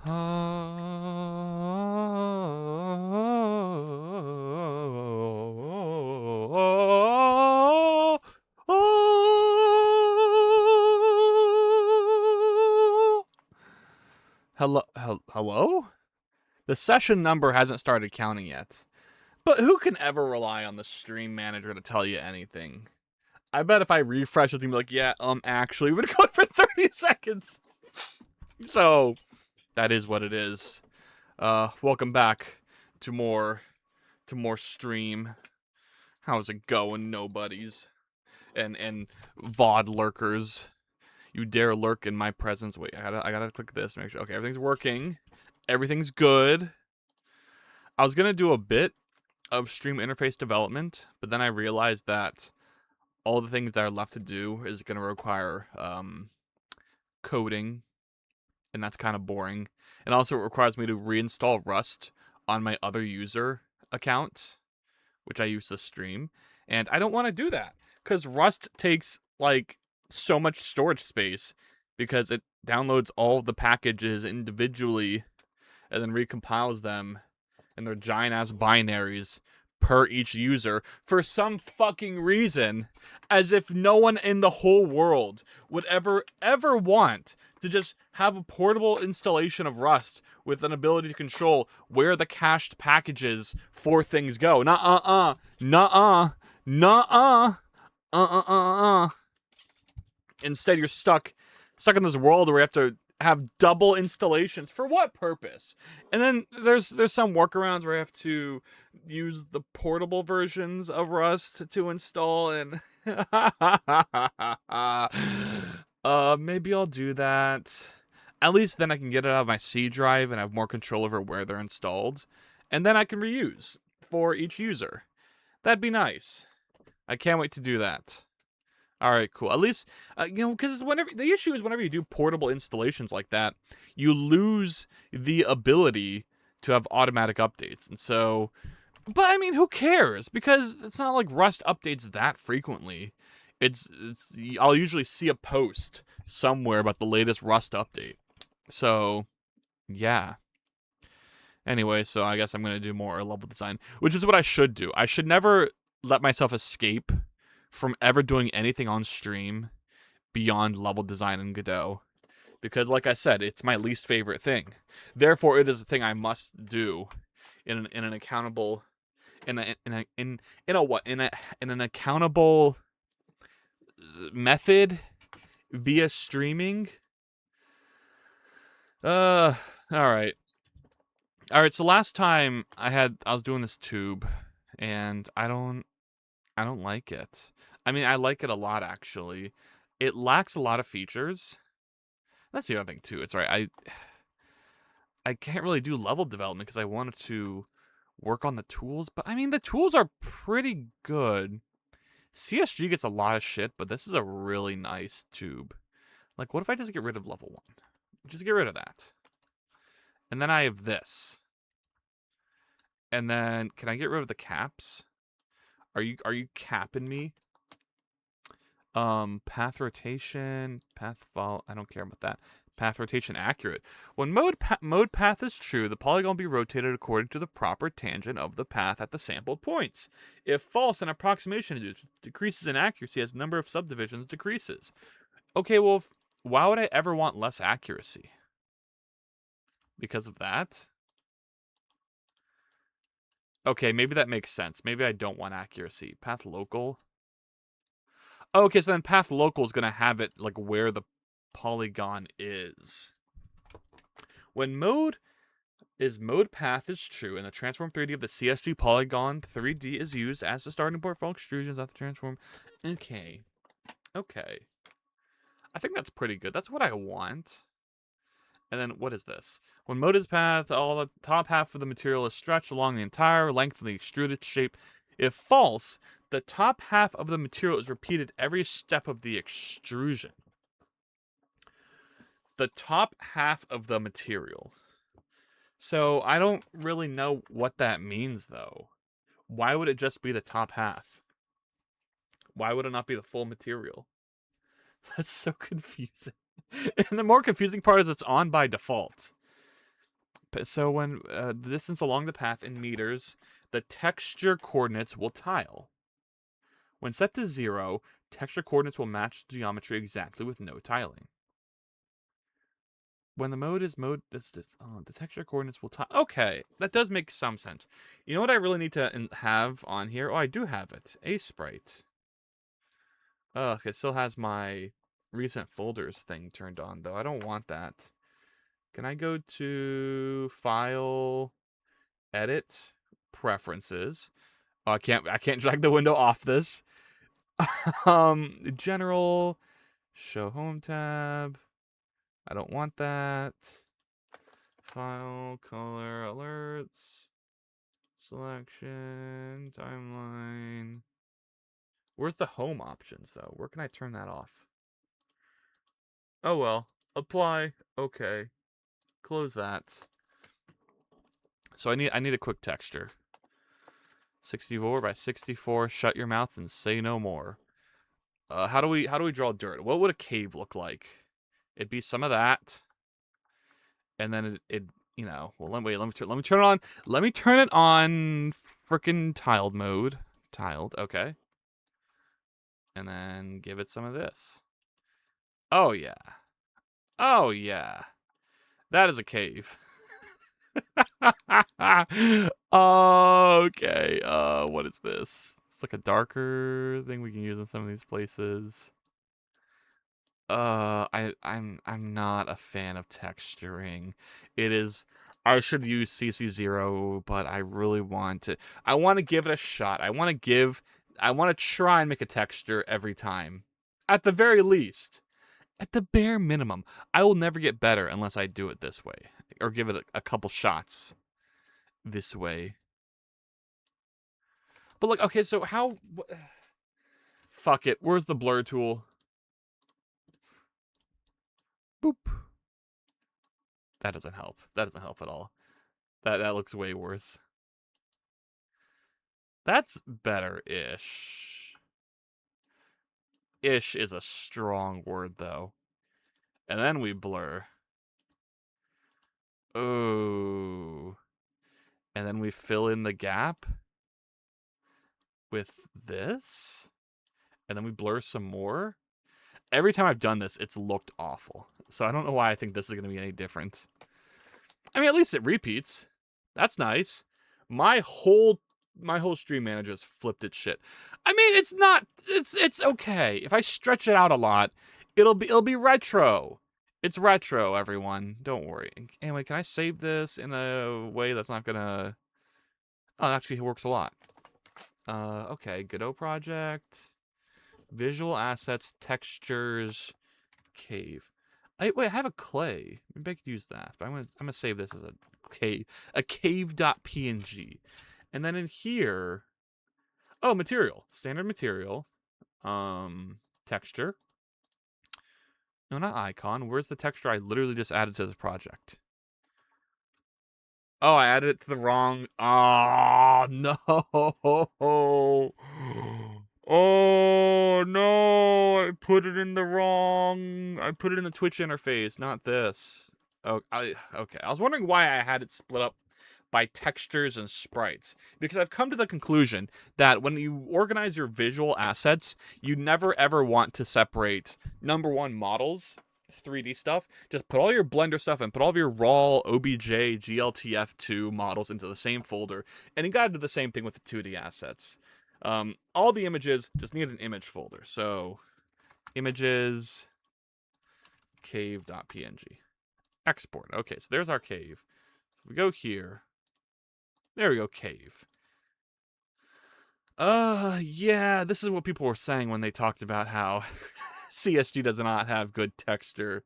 Hello? The session number hasn't started counting yet. But who can ever rely on the stream manager to tell you anything? I bet if I refresh, it's gonna be like, yeah, actually, we've been going for 30 seconds. So, that is what it is. Welcome back to more stream. How's it going, nobodies? And VOD lurkers. You dare lurk in my presence. Wait, I gotta click this, make sure. Okay, everything's working. Everything's good. I was gonna do a bit of stream interface development, but then I realized that all the things that are left to do is gonna require coding, and that's kind of boring. And also it requires me to reinstall Rust on my other user account, which I use to stream. And I don't want to do that because Rust takes like so much storage space because it downloads all the packages individually and then recompiles them in their giant ass binaries per each user for some fucking reason, as if no one in the whole world would ever want to just have a portable installation of Rust with an ability to control where the cached packages for things go. Instead, you're stuck in this world where you have to have double installations. For what purpose? And then there's some workarounds where I have to use the portable versions of Rust to install, and maybe I'll do that. At least then I can get it out of my C drive and have more control over where they're installed, and then I can reuse for each user. That'd be nice. I can't wait to do that. All right, cool. At least, because whenever the issue is whenever you do portable installations like that, you lose the ability to have automatic updates. And so, but I mean, who cares? Because it's not like Rust updates that frequently. It's I'll usually see a post somewhere about the latest Rust update. So, yeah. Anyway, so I guess I'm gonna do more level design, which is what I should do. I should never let myself escape from ever doing anything on stream beyond level design in Godot, because, like I said, it's my least favorite thing. Therefore, it is a thing I must do in an accountable, in an accountable method via streaming. All right. So last time I was doing this tube, and I don't like it. I mean, I like it a lot, actually. It lacks a lot of features. That's the other thing too. It's right. I can't really do level development because I wanted to work on the tools, but I mean the tools are pretty good. CSG gets a lot of shit, but this is a really nice tube. Like, what if I just get rid of level 1? Just get rid of that. And then I have this. And then can I get rid of the caps? Are you capping me? Path rotation, path fall. I don't care about that. Path rotation accurate. When mode path is true, the polygon will be rotated according to the proper tangent of the path at the sampled points. If false, an approximation decreases in accuracy as the number of subdivisions decreases. Okay, well, why would I ever want less accuracy? Because of that? Okay, maybe that makes sense. Maybe I don't want accuracy. Path local. Okay, so then path local is going to have it like where the polygon is. When mode path is true and the transform 3D of the CSG polygon 3D is used as the starting point for all extrusions at the transform. Okay. I think that's pretty good. That's what I want. And then what is this? When mode is path, all the top half of the material is stretched along the entire length of the extruded shape. If false, the top half of the material is repeated every step of the extrusion. The top half of the material. So I don't really know what that means, though. Why would it just be the top half? Why would it not be the full material? That's so confusing. And the more confusing part is it's on by default. So when the distance along the path in meters, the texture coordinates will tile. When set to 0, texture coordinates will match geometry exactly with no tiling. When the mode is mode, the texture coordinates will tile. Okay, that does make some sense. You know what I really need to have on here? Oh, I do have it. A sprite. Ugh, it still has my recent folders thing turned on, though. I don't want that. Can I go to File, Edit, Preferences? Oh, I can't drag the window off this. General, Show Home tab. I don't want that. File, Color, Alerts, Selection, Timeline. Where's the Home options, though? Where can I turn that off? Oh well. Apply. Okay. Close that. So I need a quick texture. 64 by 64. Shut your mouth and say no more. How do we draw dirt? What would a cave look like? It'd be some of that, and then it you know. Well, let me turn it on. Let me turn it on. Frickin' tiled mode. Tiled. Okay. And then give it some of this. Oh yeah. Oh yeah. That is a cave. Okay. What is this? It's like a darker thing we can use in some of these places. I'm not a fan of texturing. It is. I should use CC0, but I really want to. I want to give it a shot. I want to try and make a texture every time. At the very least. At the bare minimum. I will never get better unless I do it this way. Or give it a couple shots this way. But look, okay, so how... Fuck it. Where's the blur tool? Boop. That doesn't help. That doesn't help at all. That looks way worse. That's better-ish. Ish is a strong word, though. And then we blur. Oh. And then we fill in the gap with this. And then we blur some more. Every time I've done this, it's looked awful. So I don't know why I think this is going to be any different. I mean, at least it repeats. That's nice. My whole stream manager just flipped its shit. I mean, it's okay. If I stretch it out a lot, it'll be retro. It's retro, everyone. Don't worry. Anyway, can I save this in a way that's not gonna... Oh, it actually works a lot. Okay, Godot project, visual assets, textures, cave. Wait, I have a clay. Maybe I could use that. But I'm gonna save this as a cave.png. And then in here, oh, material. Standard material. Texture. No, not icon. Where's the texture I literally just added to this project? Oh, I added it to the wrong... Oh, no. Oh, no. I put it in the wrong... I put it in the Twitch interface, not this. Oh, okay. I was wondering why I had it split up by textures and sprites, because I've come to the conclusion that when you organize your visual assets, you never ever want to separate, number one, models, 3D stuff. Just put all your Blender stuff and put all of your raw OBJ, GLTF2 models into the same folder, and you gotta do the same thing with the 2D assets. All the images just need an image folder. So, images, cave.png. Export. Okay, so there's our cave. We go here. There we go, cave. Yeah, this is what people were saying when they talked about how CSG does not have good texture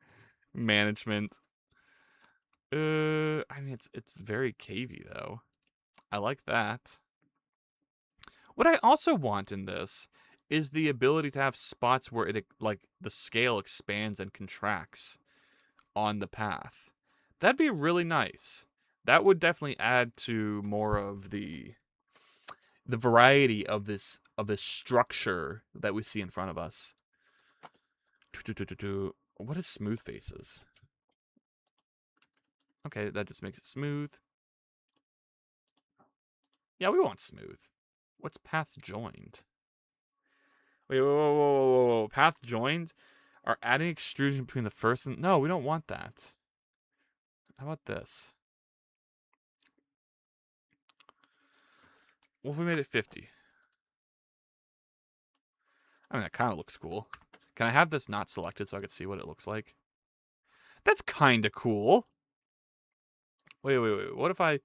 management. I mean, it's very cavey, though. I like that. What I also want in this is the ability to have spots where it, like, the scale expands and contracts on the path. That'd be really nice. That would definitely add to more of the variety of this structure that we see in front of us. What is smooth faces? Okay, that just makes it smooth. Yeah, we want smooth. What's path joined? Wait, whoa. Path joined? Are adding extrusion between the first and... No, we don't want that. How about this? What if we made it 50? I mean, that kind of looks cool. Can I have this not selected so I can see what it looks like? That's kind of cool. Wait. What if I...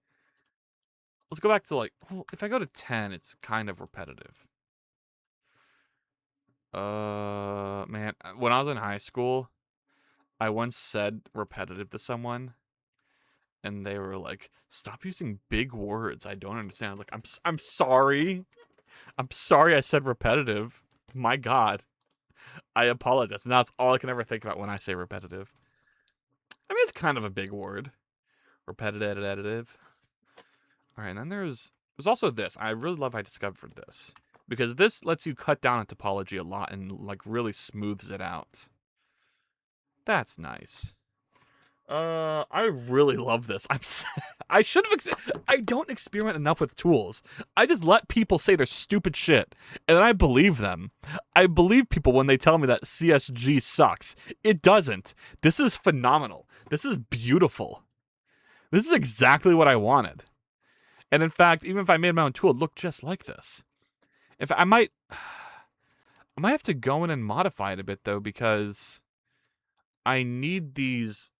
Let's go back to, like... Well, if I go to 10, it's kind of repetitive. Man, when I was in high school, I once said repetitive to someone, and they were like, "Stop using big words. I don't understand." I was like, "I'm sorry. I'm sorry I said repetitive. My God. I apologize." And that's all I can ever think about when I say repetitive. I mean, it's kind of a big word. Repetitive. All right, and then there's also this. I really love I discovered this, because this lets you cut down on topology a lot and like really smooths it out. That's nice. I really love this. I should have. I don't experiment enough with tools. I just let people say their stupid shit, and then I believe them. I believe people when they tell me that CSG sucks. It doesn't. This is phenomenal. This is beautiful. This is exactly what I wanted. And in fact, even if I made my own tool, it looked just like this. If I might have to go in and modify it a bit though, because I need these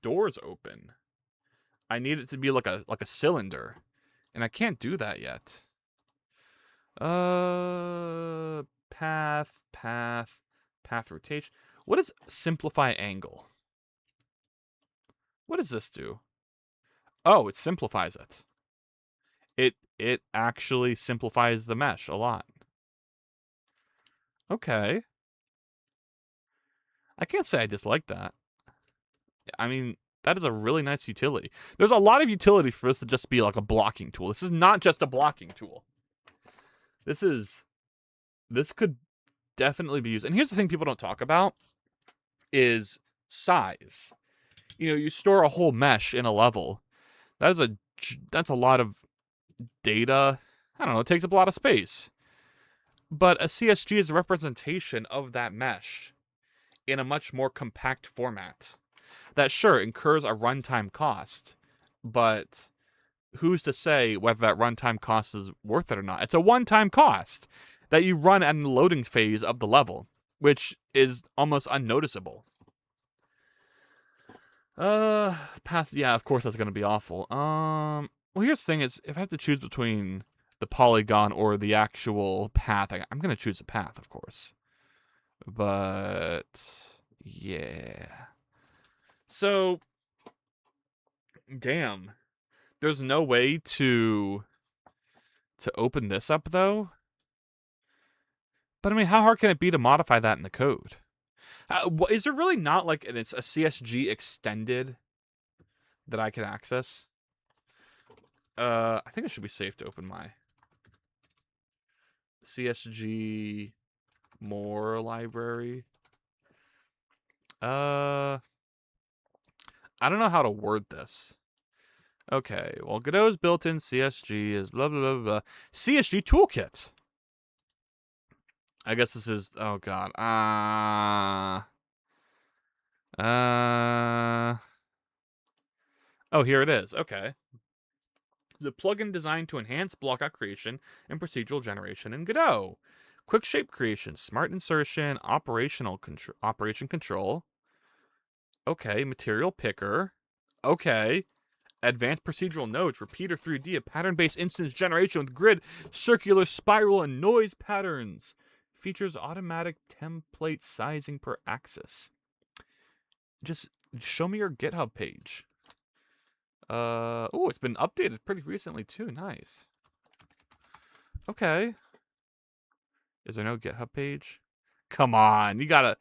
doors open. I need it to be like a cylinder, and I can't do that yet. Path rotation. What is simplify angle? What does this do? Oh, it simplifies it. It actually simplifies the mesh a lot. Okay. I can't say I dislike that. I mean, that is a really nice utility. There's a lot of utility for this to just be like a blocking tool. This is not just a blocking tool. This could definitely be used. And here's the thing people don't talk about is size. You know, you store a whole mesh in a level. That's a lot of data. I don't know, it takes up a lot of space. But a CSG is a representation of that mesh in a much more compact format. That sure incurs a runtime cost, but who's to say whether that runtime cost is worth it or not? It's a one-time cost that you run at the loading phase of the level, which is almost unnoticeable. Path. Yeah, of course that's gonna be awful. Well, here's the thing: is if I have to choose between the polygon or the actual path, I'm gonna choose the path, of course. But yeah. So, damn. There's no way to open this up though. But I mean, how hard can it be to modify that in the code? Is there really not like it's a CSG extended that I can access? I think it should be safe to open my CSG more library. I don't know how to word this. Okay, well, Godot's built-in CSG is blah, blah, blah, blah. CSG toolkit. I guess this is, oh god. Oh, here it is. Okay. The plugin designed to enhance block out creation and procedural generation in Godot. Quick shape creation, smart insertion, operation control. Okay, material picker. Okay. Advanced procedural nodes, repeater 3D, a pattern-based instance generation with grid, circular, spiral, and noise patterns. Features automatic template sizing per axis. Just show me your GitHub page. Oh, it's been updated pretty recently too. Nice. Okay. Is there no GitHub page? Come on, you gotta...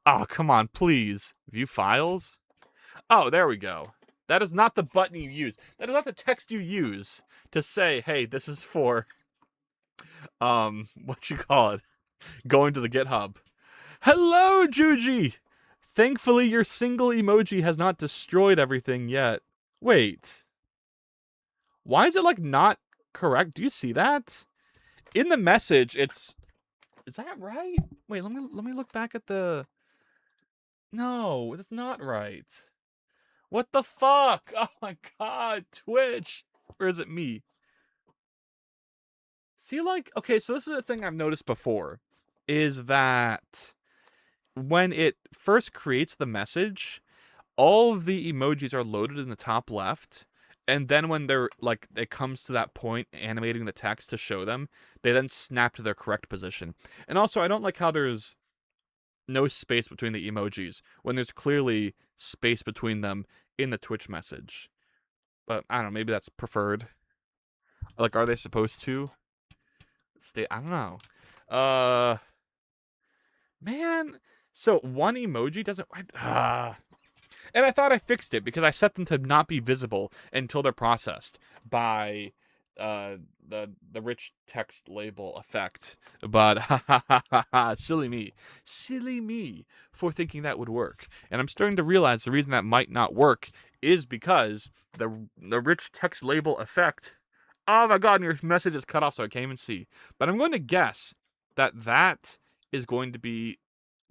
Oh, come on, please. View files? Oh, there we go. That is not the button you use. That is not the text you use to say, hey, this is for, what you call it, going to the GitHub. Hello, Juji! Thankfully, your single emoji has not destroyed everything yet. Wait. Why is it, like, not correct? Do you see that? In the message, it's... Is that right? Wait, let me look back at the... No, it's not right. What the fuck? Oh my god, Twitch. Or is it me? See, like, okay, so this is a thing I've noticed before, is that when it first creates the message, all of the emojis are loaded in the top left, and then when they're, like, it comes to that point animating the text to show them, they then snap to their correct position. And also, I don't like how there's no space between the emojis when there's clearly space between them in the Twitch message. But I don't know, maybe that's preferred. Like, are they supposed to stay? I don't know. Man, so one emoji doesn't... And I thought I fixed it because I set them to not be visible until they're processed by the rich text label effect. But silly me for thinking that would work. And I'm starting to realize the reason that might not work is because the rich text label effect... Oh my god, and your message is cut off so I can't even see. But I'm going to guess that is going to be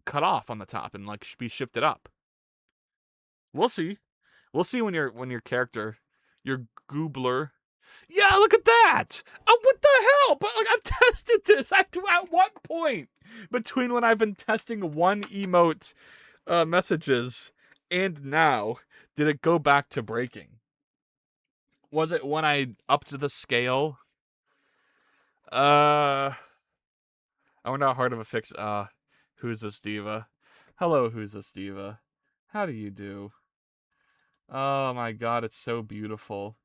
cut off on the top and, like, be shifted up. We'll see. We'll see when your character, your Goobler... Yeah, look at that! Oh, what the hell? But, like, I've tested this. At what point between when I've been testing one emote messages and now did it go back to breaking? Was it when I upped the scale? I wonder how hard of a fix... Who's this diva? Hello, Who's this diva? How do you do? Oh my god, it's so beautiful.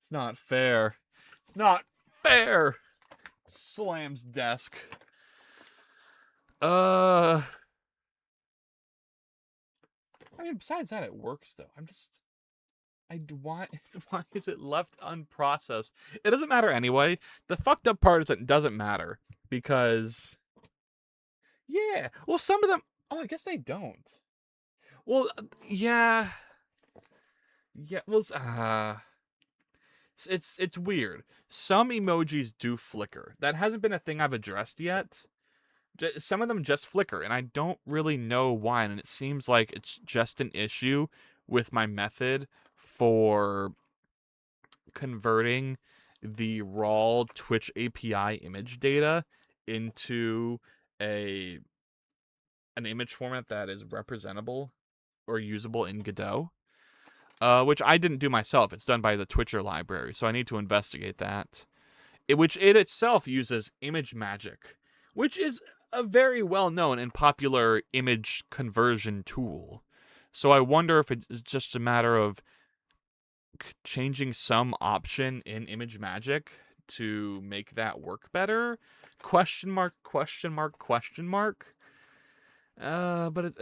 It's not fair. It's not fair! Slams desk. I mean, besides that, it works, though. Why is it left unprocessed? It doesn't matter anyway. The fucked up part is it doesn't matter. Because... Yeah. Well, some of them... Oh, I guess they don't. Well, yeah... Yeah, well, it's weird. Some emojis do flicker. That hasn't been a thing I've addressed yet. Some of them just flicker, and I don't really know why, and it seems like it's just an issue with my method for converting the raw Twitch API image data into an image format that is representable or usable in Godot. Which I didn't do myself. It's done by the Twitcher library, so I need to investigate that. Which it itself uses ImageMagick, which is a very well-known and popular image conversion tool. So I wonder if it's just a matter of changing some option in ImageMagick to make that work better? Question mark, question mark, question mark. But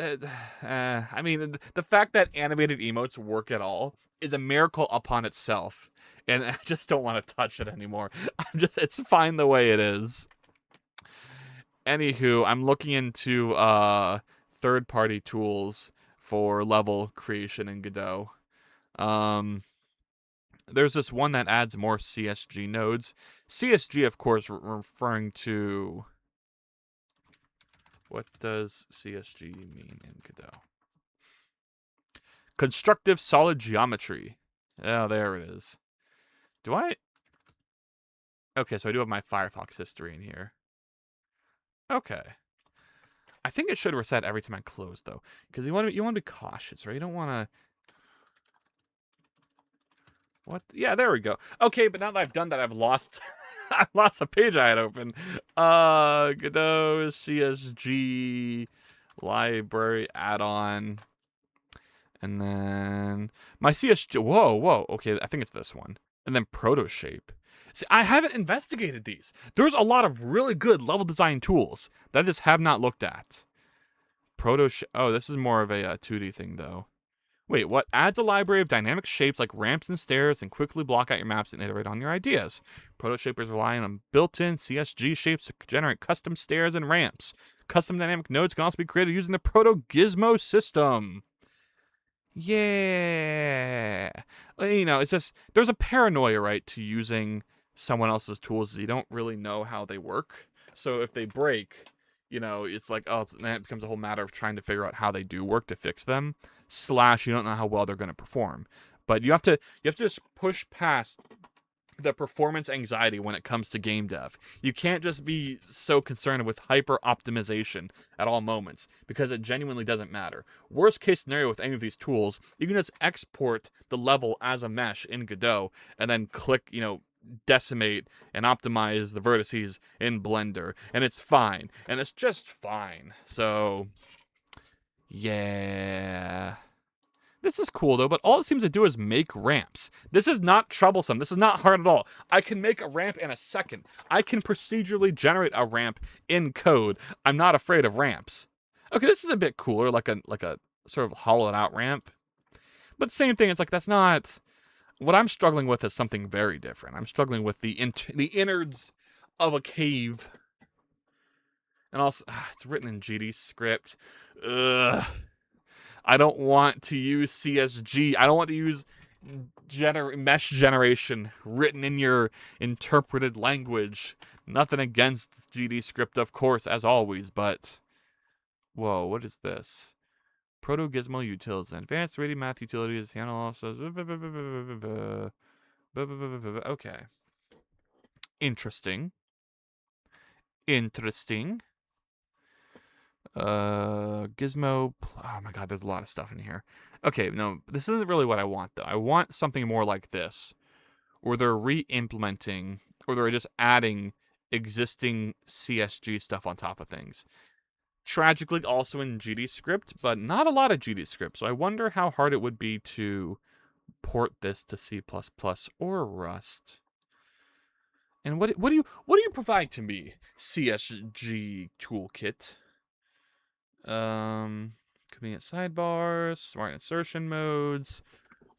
I mean, the fact that animated emotes work at all is a miracle upon itself, and I just don't want to touch it anymore. It's fine the way it is. Anywho, I'm looking into third-party tools for level creation in Godot. There's this one that adds more CSG nodes. CSG, of course, referring to... What does CSG mean in Godot? Constructive solid geometry. Oh, there it is. Do I... Okay, so I do have my Firefox history in here. Okay. I think it should reset every time I close, though. Because you want to be cautious, right? You don't want to... What? Yeah, there we go. Okay, but now that I've done that, I've lost... I lost a page I had open. Godot CSG library add-on. And then my CSG. Whoa. Okay, I think it's this one. And then Protoshape. See, I haven't investigated these. There's a lot of really good level design tools that I just have not looked at. Protoshape. Oh, this is more of a 2D thing, though. Wait, what? Adds a library of dynamic shapes like ramps and stairs and quickly block out your maps and iterate on your ideas. Protoshapers rely on built-in CSG shapes to generate custom stairs and ramps. Custom dynamic nodes can also be created using the Proto Gizmo system. Yeah. You know, it's just, there's a paranoia, right, to using someone else's tools. You don't really know how they work. So if they break, you know, it's like, oh, then it becomes a whole matter of trying to figure out how they do work to fix them. Slash, you don't know how well they're going to perform. But you have to just push past the performance anxiety when it comes to game dev. You can't just be so concerned with hyper optimization at all moments because it genuinely doesn't matter. Worst case scenario with any of these tools, you can just export the level as a mesh in Godot and then click, you know, decimate and optimize the vertices in Blender, and it's fine. And it's just fine. So, yeah. This is cool though, but all it seems to do is make ramps. This is not troublesome. This is not hard at all. I can make a ramp in a second. I can procedurally generate a ramp in code. I'm not afraid of ramps. Okay, this is a bit cooler, like a sort of hollowed out ramp. But same thing, it's like that's not what I'm struggling with is something very different. I'm struggling with the innards of a cave. And also, it's written in GD script. Ugh. I don't want to use CSG. I don't want to use mesh generation written in your interpreted language. Nothing against GD script, of course, as always, but whoa, what is this? Proto Gizmo utils, advanced ready math utilities, handle also. Okay. Interesting. Interesting. Gizmo. Oh my god, there's a lot of stuff in here. Okay, no, this isn't really what I want though. I want something more like this, where they're re-implementing, or they're just adding existing CSG stuff on top of things. Tragically, also in GD script, but not a lot of GD script. So I wonder how hard it would be to port this to C++ or Rust. And what do you provide to me, CSG toolkit? Convenient sidebars, smart insertion modes,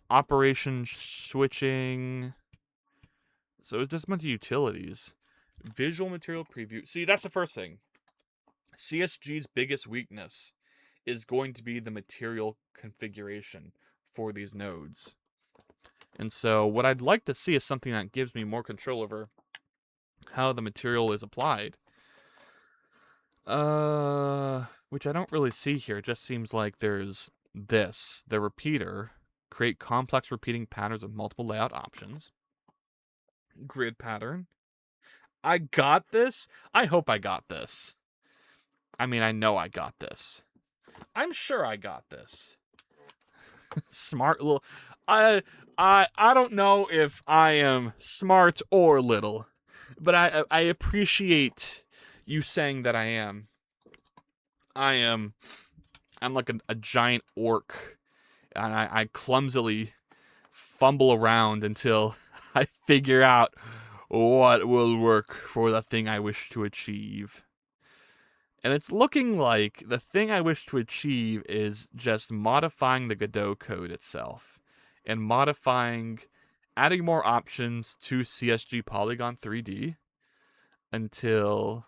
operation switching. So it's just a bunch of utilities. Visual material preview. See, that's the first thing. CSG's biggest weakness is going to be the material configuration for these nodes. And so what I'd like to see is something that gives me more control over how the material is applied. Which I don't really see here. It just seems like there's this, the repeater, create complex repeating patterns with multiple layout options. Grid pattern. I got this? I hope I got this. I mean, I know I got this. I'm sure I got this. Smart little. I don't know if I am smart or little, but I appreciate you saying that I am. I'm like a giant orc, and I clumsily fumble around until I figure out what will work for the thing I wish to achieve. And it's looking like the thing I wish to achieve is just modifying the Godot code itself and adding more options to CSG Polygon 3D until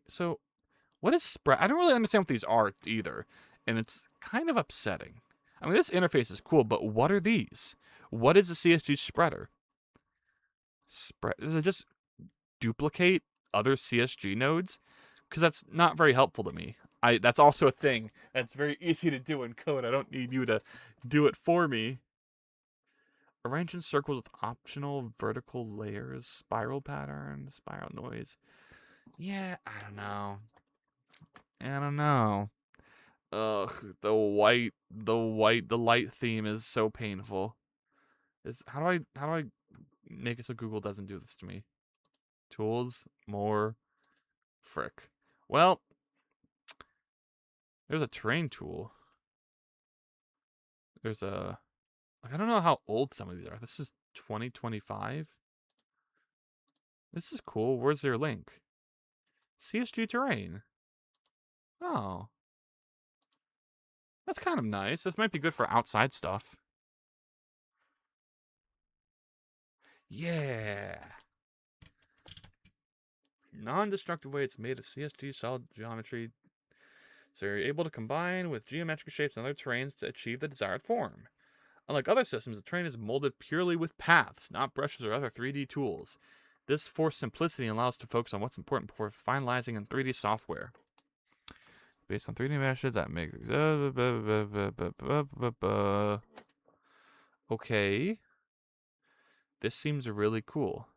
so what is spread? I don't really understand what these are either, and it's kind of upsetting. I mean, this interface is cool, but what are these? What is a CSG spreader? Does it just duplicate other CSG nodes? Because that's not very helpful to me. That's also a thing that's very easy to do in code. I don't need you to do it for me. Arrange in circles with optional vertical layers, spiral pattern, spiral noise. Yeah, I don't know. I don't know. Ugh, the light theme is so painful. How do I make it so Google doesn't do this to me? Tools, more, frick. Well, there's a terrain tool. There's a, like, I don't know how old some of these are. This is 2025. This is cool. Where's their link? CSG terrain. Oh, That's kind of nice. This might be good for outside stuff. Yeah. Non-destructive weights made of CSG solid geometry. So you're able to combine with geometric shapes and other terrains to achieve the desired form. Unlike other systems, the terrain is molded purely with paths, not brushes or other 3D tools. This forced simplicity allows us to focus on what's important before finalizing in 3D software. Based on 3D meshes, that makes... Okay. This seems really cool.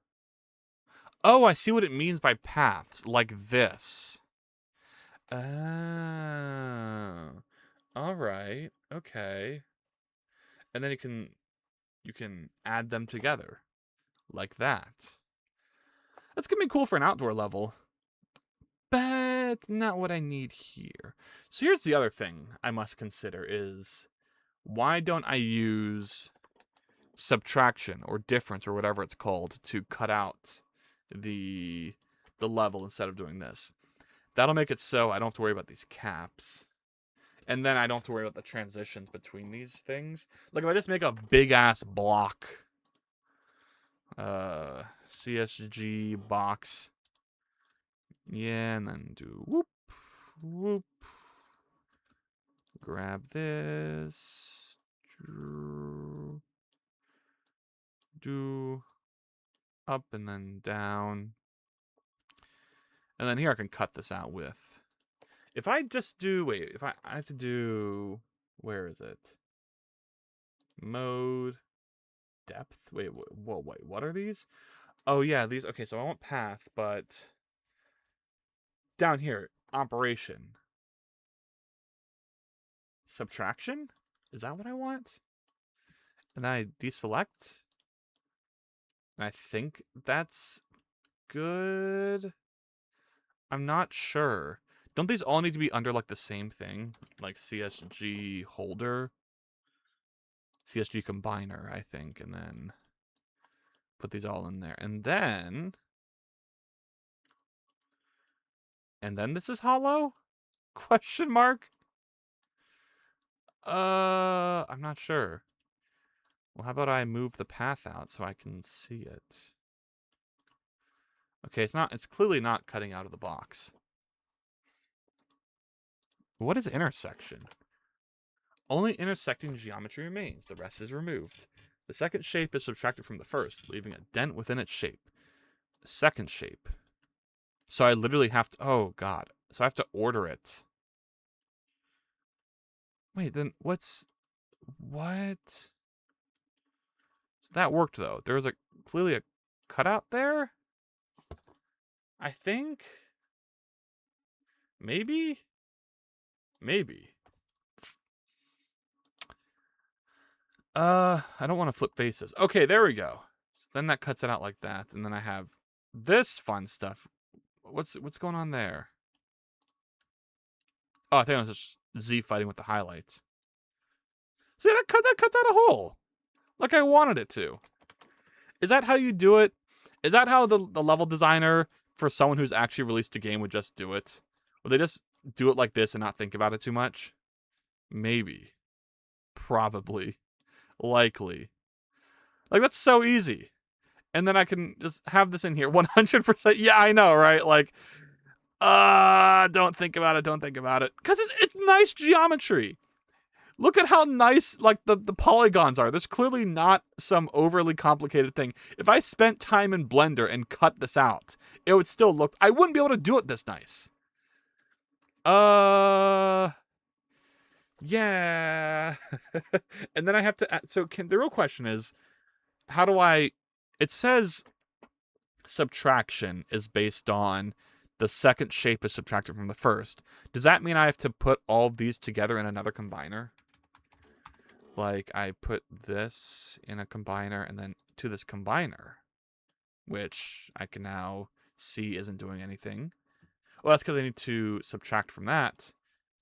Oh, I see what it means by paths. Like this. Oh. Alright. Okay. And then you can add them together. Like that. That's gonna be cool for an outdoor level. But not what I need here. So here's the other thing I must consider is, why don't I use subtraction or difference or whatever it's called to cut out the level instead of doing this? That'll make it so I don't have to worry about these caps. And then I don't have to worry about the transitions between these things. Like if I just make a big ass block, CSG box, yeah, and then do whoop, whoop, grab this, do up and then down. And then here I can cut this out with. If I just do, wait, if I have to do, where is it? Mode, depth, wait, whoa, wait, what are these? Oh yeah, these, okay, so I want path, but down here, operation. Subtraction? Is that what I want? And then I deselect. And I think that's good. I'm not sure. Don't these all need to be under like the same thing? Like CSG holder? CSG combiner, I think, and then put these all in there. And then this is hollow? Question mark? I'm not sure. Well, how about I move the path out so I can see it? Okay, it's clearly not cutting out of the box. What is intersection? Only intersecting geometry remains. The rest is removed. The second shape is subtracted from the first, leaving a dent within its shape. Second shape. So I literally have to... Oh, God. So I have to order it. Wait, then what's... What? So that worked, though. There was clearly a cutout there? I think? Maybe? Maybe. I don't want to flip faces. Okay, there we go. So then that cuts it out like that, and then I have this fun stuff. What's going on there? Oh, I think it was just Z fighting with the highlights. See, that cuts out a hole, like I wanted it to. Is that how you do it? Is that how the level designer for someone who's actually released a game would just do it? Would they just do it like this and not think about it too much? Maybe. Probably. Likely. Like, that's so easy. And then I can just have this in here 100%. Yeah, I know, right? Like, don't think about it. Don't think about it. Because it's nice geometry. Look at how nice, like, the polygons are. There's clearly not some overly complicated thing. If I spent time in Blender and cut this out, it would still look... I wouldn't be able to do it this nice. Yeah. And then I have to... So the real question is, how do I... It says subtraction is based on the second shape is subtracted from the first. Does that mean I have to put all of these together in another combiner? Like, I put this in a combiner and then to this combiner, which I can now see isn't doing anything. Well, that's because I need to subtract from that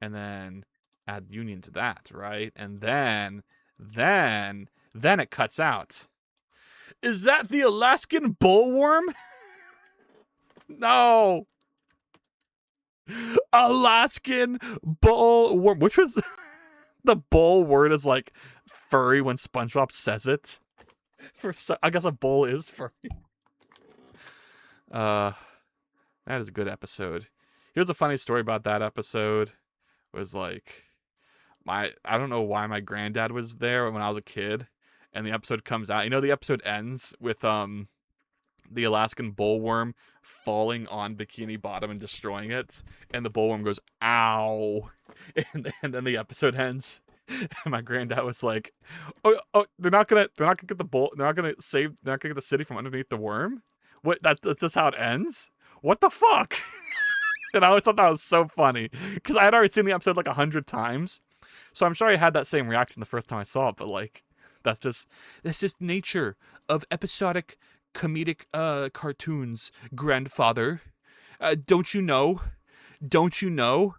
and then add union to that, right? And then it cuts out. Is that the Alaskan bullworm? No. Alaskan bullworm, which was The bull word is like furry when SpongeBob says it. I guess a bull is furry. That is a good episode. Here's a funny story about that episode. It was like I don't know why my granddad was there when I was a kid, and the episode comes out. You know, the episode ends with the Alaskan bullworm falling on Bikini Bottom and destroying it, and the bullworm goes "ow," and then the episode ends. And my granddad was like, "Oh, they're not gonna get the bull. They're not gonna get the city from underneath the worm. What? That's just how it ends. What the fuck?" And I always thought that was so funny because I had already seen the episode like 100 times, so I'm sure I had that same reaction the first time I saw it. But like, that's just nature of episodic comedic cartoons, grandfather. Don't you know? Don't you know?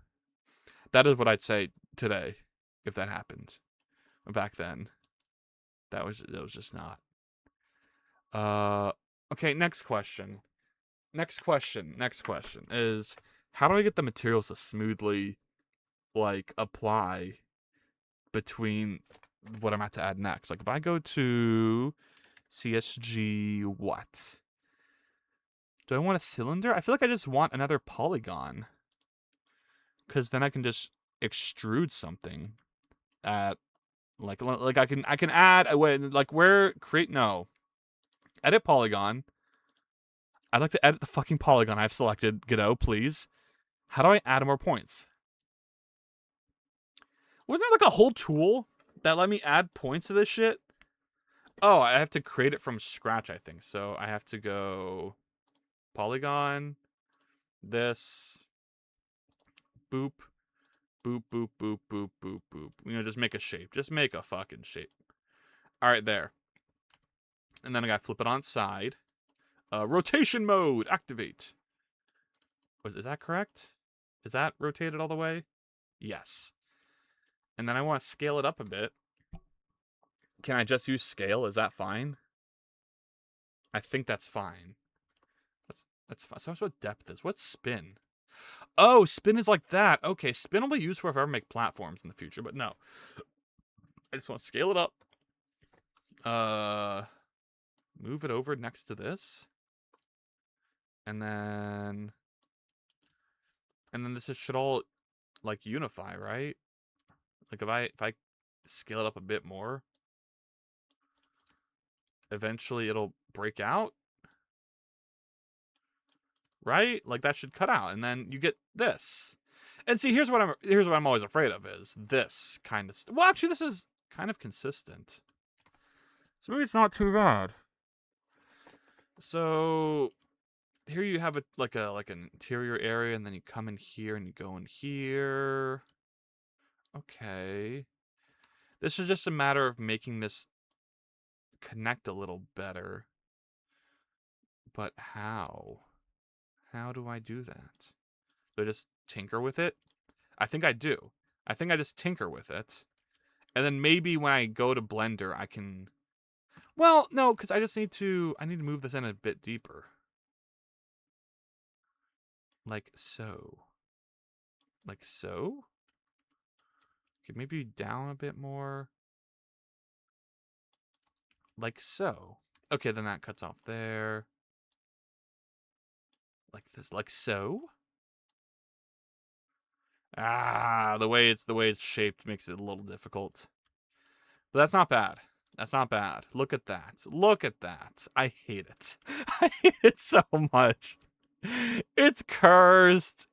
That is what I'd say today if that happened. Back then, that was just not. Okay, next question. Next question is, how do I get the materials to smoothly like apply between what I'm about to add next? Like if I go to CSG, what? Do I want a cylinder? I feel like I just want another polygon. Because then I can just extrude something at like I can add a way like where create no. Edit polygon. I'd like to edit the fucking polygon I've selected. Godot, please. How do I add more points? Was there like a whole tool that let me add points to this shit? Oh, I have to create it from scratch, I think. So I have to go polygon, this, boop, boop, boop, boop, boop, boop, boop. You know, just make a shape. Just make a fucking shape. All right, there. And then I got to flip it on side. Rotation mode, activate. Is that correct? Is that rotated all the way? Yes. And then I want to scale it up a bit. Can I just use scale? Is that fine? I think that's fine. That's fine. So that's what depth is. What's spin? Oh, spin is like that. Okay, spin will be used for if I ever make platforms in the future, but no. I just want to scale it up. Move it over next to this. And then this should all like unify, right? Like if I scale it up a bit more, eventually it'll break out. Right? Like that should cut out, and then you get this. And see, here's what I'm always afraid of is this kind of well, actually this is kind of consistent. So maybe it's not too bad. So here you have like an interior area, and then you come in here and you go in here. Okay. This is just a matter of making this connect a little better. But how? How do I do that? Do I just tinker with it? I think I do. I think I just tinker with it. And then maybe when I go to Blender, I can... Well, no, because I need to move this in a bit deeper. Like so. Like so? Okay, maybe down a bit more. Like so. Okay, then that cuts off there. Like this, like so. Ah, the way it's shaped makes it a little difficult. But that's not bad. That's not bad. Look at that. Look at that. I hate it. I hate it so much. It's cursed.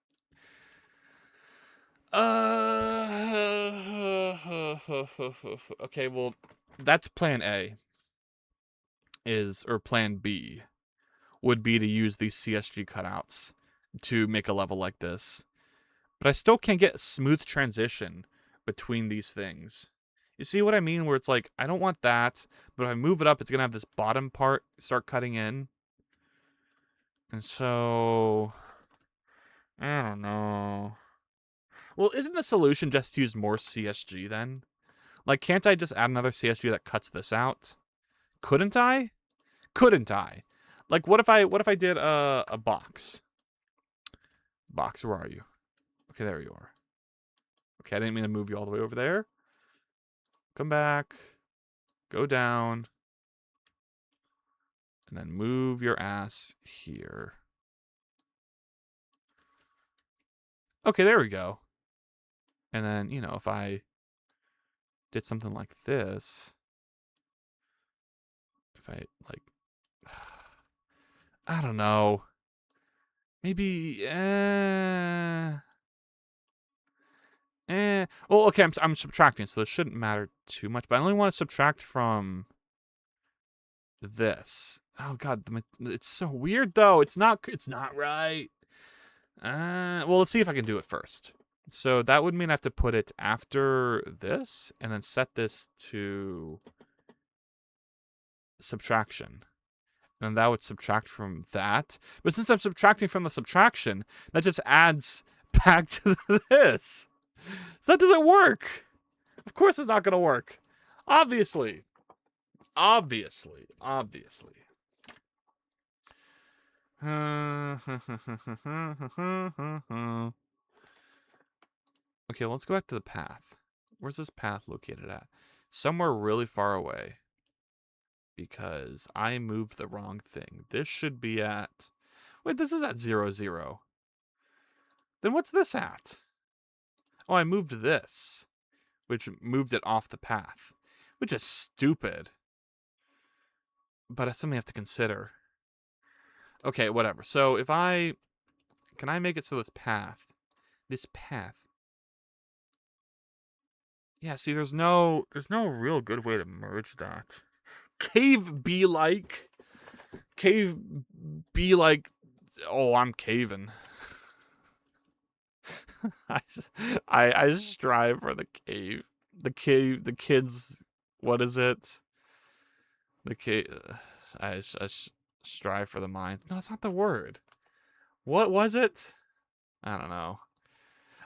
Okay, well, that's plan A. Or plan B would be to use these CSG cutouts to make a level like this. But I still can't get a smooth transition between these things. You see what I mean? Where it's like, I don't want that, but if I move it up, it's going to have this bottom part start cutting in. And so, I don't know. Well, isn't the solution just to use more CSG then? Like, can't I just add another CSG that cuts this out? Couldn't I? Couldn't I? Like, what if I did a box? Box, where are you? Okay, there you are. Okay, I didn't mean to move you all the way over there. come back, go down, and then move your ass here. Okay, there we go. And then, you know, if I did something like this, if I, like, I don't know. Maybe, well, okay, I'm subtracting, so this shouldn't matter too much, but I only want to subtract from this. Oh, God, it's so weird, though. It's not right. Well, let's see if I can do it first. So that would mean I have to put it after this, and then set this to subtraction. And that would subtract from that. But since I'm subtracting from the subtraction, that just adds back to this. So that doesn't work. Of course it's not going to work. Obviously. Obviously. Okay, let's go back to the path. Where's this path located at? Somewhere really far away. Because I moved the wrong thing. This should be at... Wait, this is at 0, 0. Then what's this at? Oh, I moved this. Which moved it off the path. Which is stupid. But it's something I have to consider. Okay, whatever. So if I... Can I make it so this path... This path... Yeah, see, there's no real good way to merge that. Cave be like... Oh, I'm caving. I strive for the cave. The kids... What is it? The cave... I strive for the mind. No, that's not the word. What was it? I don't know.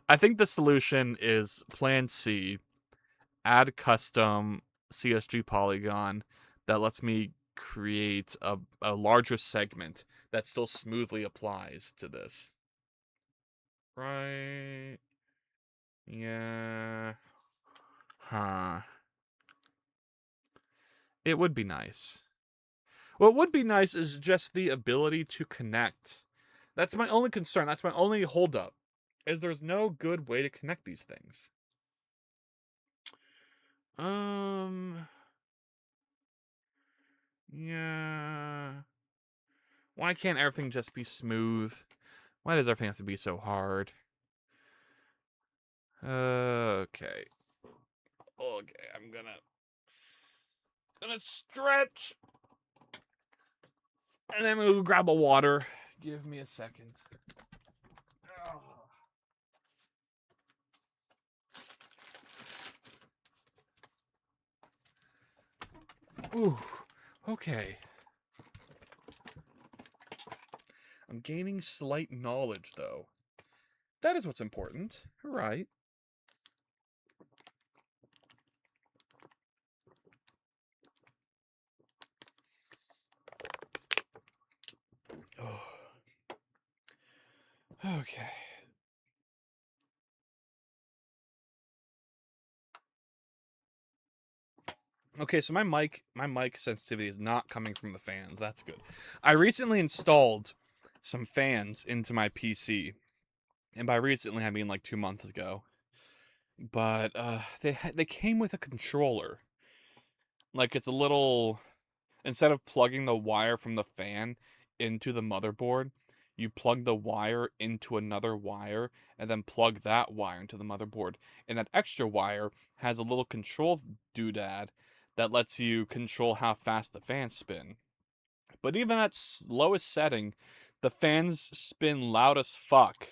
I think the solution is plan C, add custom CSG polygon that lets me create a larger segment that still smoothly applies to this. Right. Yeah. Huh. It would be nice. What would be nice is just the ability to connect. That's my only concern. That's my only holdup. Is there's no good way to connect these things. Yeah. Why can't everything just be smooth? Why does everything have to be so hard? Okay. Okay, I'm gonna stretch. And then we'll grab a water. Give me a second. Ooh, okay. I'm gaining slight knowledge, though. That is what's important. Right. Oh. Okay. Okay, so my mic sensitivity is not coming from the fans. That's good. I recently installed some fans into my PC. And by recently I mean like 2 months ago. But they came with a controller. Like it's a little, instead of plugging the wire from the fan into the motherboard, you plug the wire into another wire and then plug that wire into the motherboard. And that extra wire has a little control doodad that lets you control how fast the fans spin. But even at lowest setting, the fans spin loud as fuck.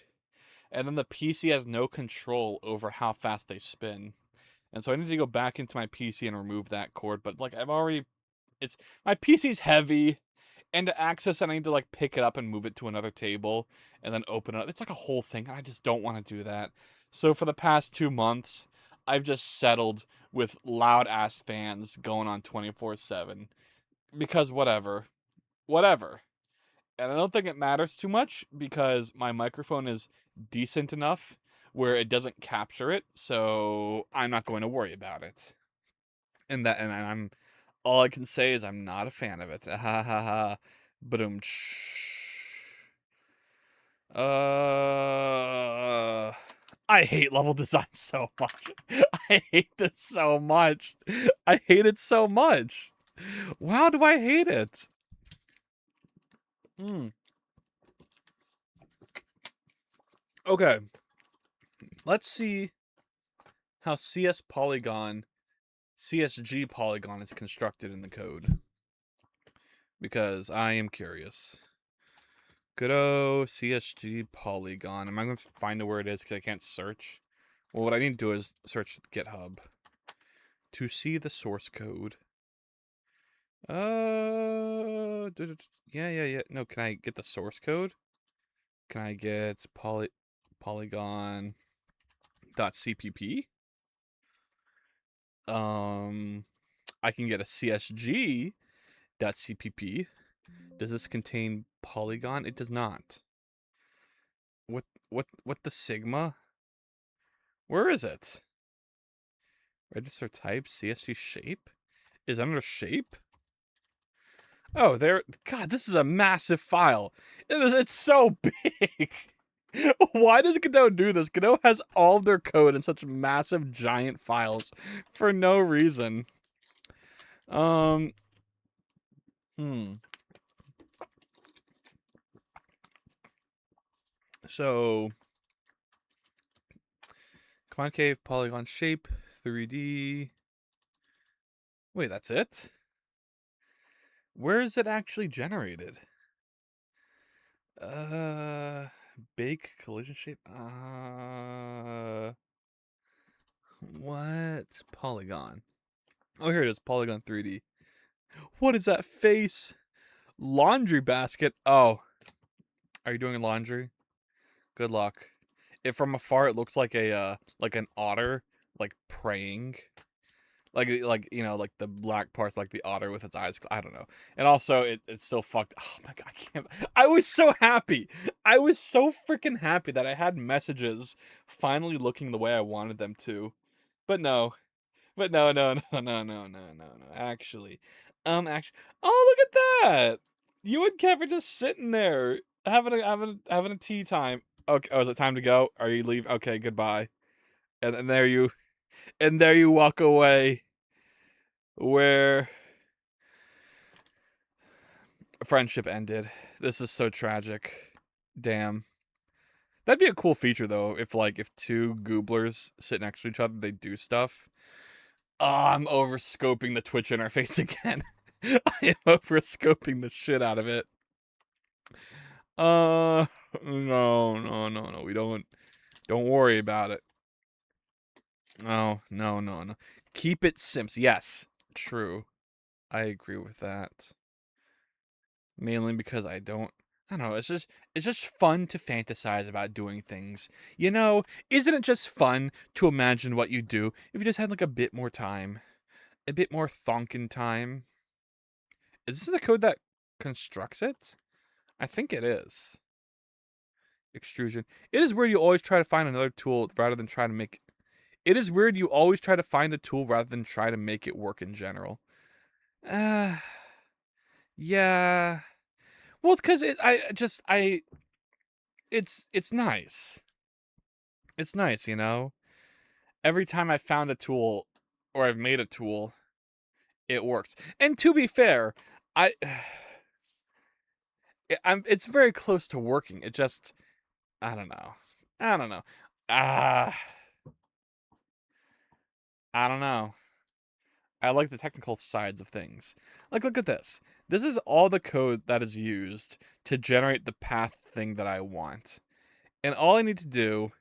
And then the PC has no control over how fast they spin. And so I need to go back into my PC and remove that cord. But like my PC's heavy, and to access it, I need to like pick it up and move it to another table and then open it up. It's like a whole thing. And I just don't want to do that. So for the past 2 months, I've just settled with loud ass fans going on 24/7 because whatever. And I don't think it matters too much because my microphone is decent enough where it doesn't capture it, so I'm not going to worry about it. And I'm all I can say is I'm not a fan of it. Ha ha ha. Boom. I hate level design so much. I hate this so much. I hate it so much. Wow, do I hate it? Okay. Let's see how CSG Polygon is constructed in the code. Because I am curious. Good old CSG Polygon. Am I going to find out where it is because I can't search? Well, what I need to do is search GitHub to see the source code. Yeah. No, can I get the source code? Can I get polygon.cpp? I can get a CSG.cpp. Does this contain Polygon? It does not. What the Sigma? Where is it? Register type CSG shape? Is under shape? Oh, there. God, this is a massive file. It's so big. Why does Godot do this? Godot has all of their code in such massive, giant files for no reason. So, concave polygon shape 3D. Wait, that's it? Where is it actually generated? Bake collision shape. What? Polygon. Oh, here it is. Polygon 3D. What is that face? Laundry basket. Oh. Are you doing laundry? Good luck. If from afar it looks like a like an otter like praying. Like you know, like the black parts like the otter with its eyes. I don't know. And also it's so fucked. Oh my god, I can't. I was so happy. I was so freaking happy that I had messages finally looking the way I wanted them to. But no. But no. Actually. Actually. Oh, look at that. You and Kev are just sitting there having a tea time. Okay, oh, is it time to go? Are you leave? Okay, goodbye. And there you walk away where friendship ended. This is so tragic. Damn. That'd be a cool feature though, if two gooblers sit next to each other, they do stuff. Oh, I'm over scoping the Twitch interface again. I am over scoping the shit out of it. No. We don't worry about it. Oh, no. Keep it Sims. Yes, true. I agree with that. Mainly because I don't know, it's just fun to fantasize about doing things. You know, isn't it just fun to imagine what you'd do if you just had like a bit more time? A bit more thonkin time? Is this the code that constructs it? I think it is. Extrusion. It is weird you always try to find another tool rather than try to make it is weird you always try to find a tool rather than try to make it work in general. Yeah. Well, it's because it's nice. It's nice, you know? Every time I found a tool or I've made a tool, it works. And to be fair, it's very close to working. It just, I don't know. I don't know. I like the technical sides of things. Like, look at this. This is all the code that is used to generate the path thing that I want. And all I need to do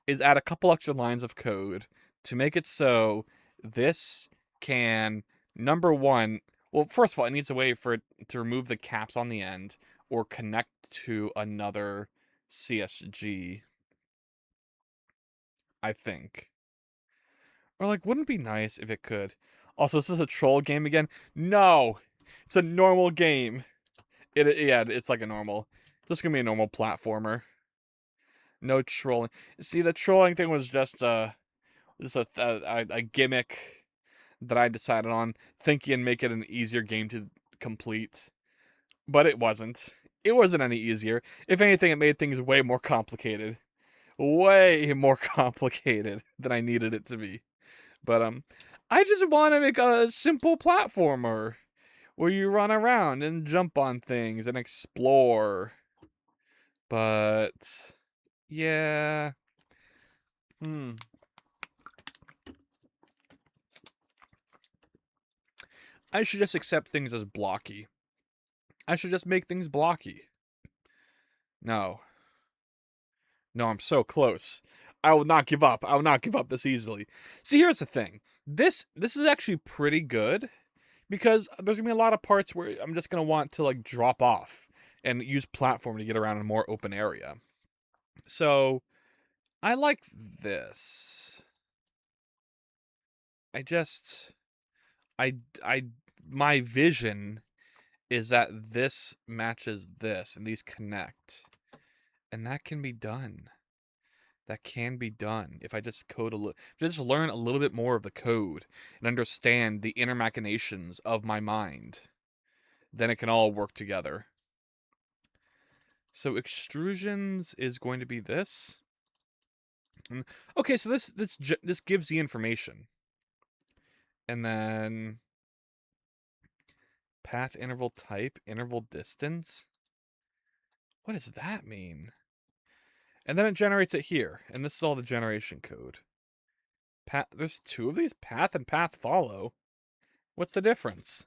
is add a couple extra lines of code to make it so this can, number one, well, first of all, it needs a way for it to remove the caps on the end or connect to another CSG, I think. Or, like, wouldn't it be nice if it could? Also, is this a troll game again? No! It's a normal game. Yeah, it's like a normal. This is gonna be a normal platformer. No trolling. See, the trolling thing was just a gimmick. that I decided on, thinking and make it an easier game to complete. But it wasn't. It wasn't any easier. If anything, it made things way more complicated. Way more complicated than I needed it to be. But I just want to make a simple platformer where you run around and jump on things and explore. But yeah. I should just accept things as blocky. I should just make things blocky. No. No, I'm so close. I will not give up. I will not give up this easily. See, here's the thing. This is actually pretty good because there's gonna be a lot of parts where I'm just gonna want to like drop off and use platform to get around in a more open area. So I like this. I just I my vision is that this matches this and these connect. And that can be done. That can be done if I just code a little, just learn a little bit more of the code and understand the inner machinations of my mind. Then it can all work together. So extrusions is going to be this. Okay, so this gives the information, and then path interval type interval distance. What does that mean? And then it generates it here, and this is all the generation code. There's two of these, path and path follow. What's the difference?